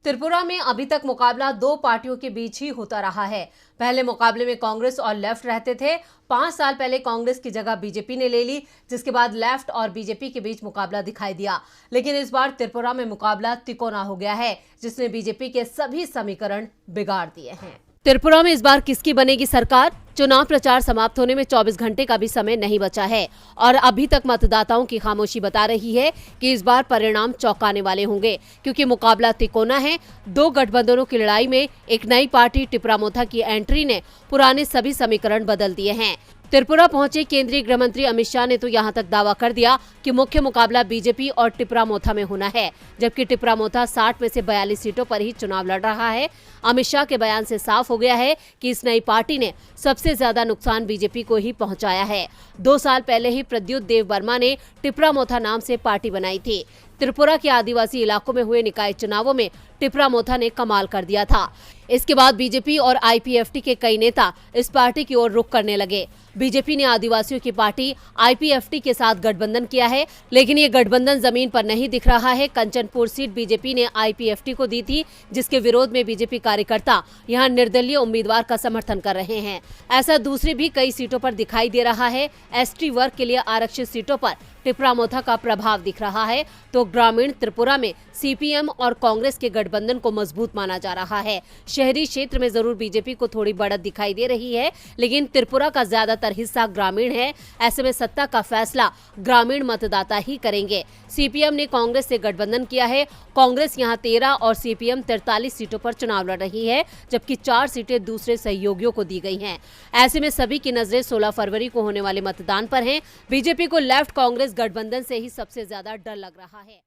त्रिपुरा में अभी तक मुकाबला दो पार्टियों के बीच ही होता रहा है। पहले मुकाबले में कांग्रेस और लेफ्ट रहते थे। 5 साल पहले कांग्रेस की जगह बीजेपी ने ले ली, जिसके बाद लेफ्ट और बीजेपी के बीच मुकाबला दिखाई दिया। लेकिन इस बार त्रिपुरा में मुकाबला तिकोना हो गया है, जिसने बीजेपी के सभी समीकरण बिगाड़ दिए हैं। त्रिपुरा में इस बार किसकी बनेगी सरकार? चुनाव प्रचार समाप्त होने में 24 घंटे का भी समय नहीं बचा है और अभी तक मतदाताओं की खामोशी बता रही है कि इस बार परिणाम चौंकाने वाले होंगे, क्योंकि मुकाबला तिकोना है। दो गठबंधनों की लड़ाई में एक नई पार्टी टिपरामोथा की एंट्री ने पुराने सभी समीकरण बदल दिए हैं। त्रिपुरा पहुंचे केंद्रीय गृह मंत्री अमित शाह ने तो यहां तक दावा कर दिया कि मुख्य मुकाबला बीजेपी और टिपरामोथा में होना है, जबकि टिपरामोथा 60 में से 42 सीटों पर ही चुनाव लड़ रहा है। अमित शाह के बयान से साफ हो गया है कि इस नई पार्टी ने सबसे ज्यादा नुकसान बीजेपी को ही पहुंचाया है। 2 साल पहले ही प्रद्युत देव वर्मा ने टिपरामोथा नाम से पार्टी बनाई थी। त्रिपुरा के आदिवासी इलाकों में हुए निकाय चुनावों में टिपरामोथा ने कमाल कर दिया था। इसके बाद बीजेपी और आईपीएफटी के कई नेता इस पार्टी की ओर रुख करने लगे। बीजेपी ने आदिवासियों की पार्टी आईपीएफटी के साथ गठबंधन किया है, लेकिन ये गठबंधन जमीन पर नहीं दिख रहा है। कंचनपुर सीट बीजेपी ने आईपीएफटी को दी थी, जिसके विरोध में बीजेपी कार्यकर्ता यहां निर्दलीय उम्मीदवार का समर्थन कर रहे हैं। ऐसा दूसरी भी कई सीटों पर दिखाई दे रहा है। एसटी वर्ग के लिए आरक्षित सीटों पर टिपरामोथा का प्रभाव दिख रहा है, तो ग्रामीण त्रिपुरा में सीपीएम और कांग्रेस के गठबंधन को मजबूत माना जा रहा है। शहरी क्षेत्र में जरूर बीजेपी को थोड़ी बढ़त दिखाई दे रही है, लेकिन त्रिपुरा का ज्यादातर हिस्सा ग्रामीण है। ऐसे में सत्ता का फैसला ग्रामीण मतदाता ही करेंगे। सीपीएम ने कांग्रेस से गठबंधन किया है। कांग्रेस यहां 13 और सीपीएम 43 सीटों पर चुनाव लड़ रही है, जबकि 4 सीटें दूसरे सहयोगियों को दी गई हैं। ऐसे में सभी की नजरें 16 फरवरी को होने वाले मतदान पर हैं। बीजेपी को लेफ्ट कांग्रेस गठबंधन से ही सबसे ज्यादा डर लग रहा है।